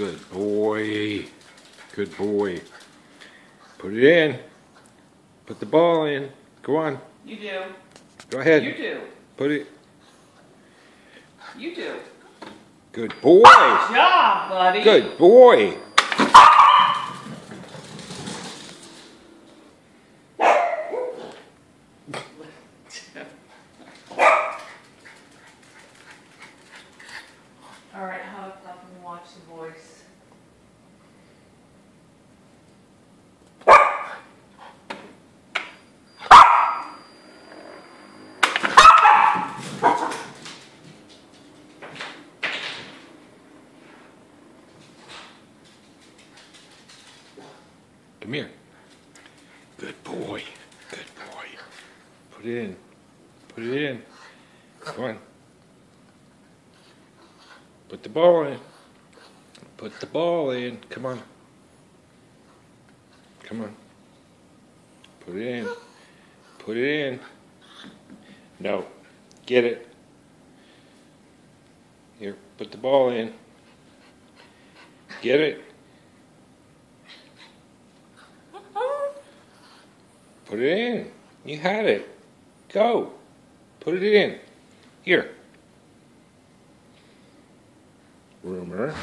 Good boy. Good boy. Put it in. Put the ball in. Go on. You do. Go ahead. You do. Put it. You do. Good boy. Good job, buddy. Good boy. All right, hug up and watch the voice. Come here. Good boy. Good boy. Put it in. Put it in. Come on. Put the ball in. Put the ball in. Come on. Come on. Put it in. Put it in. No. Get it. Here, put the ball in. Get it. Put it in. You had it. Go. Put it in. Here. Rumor.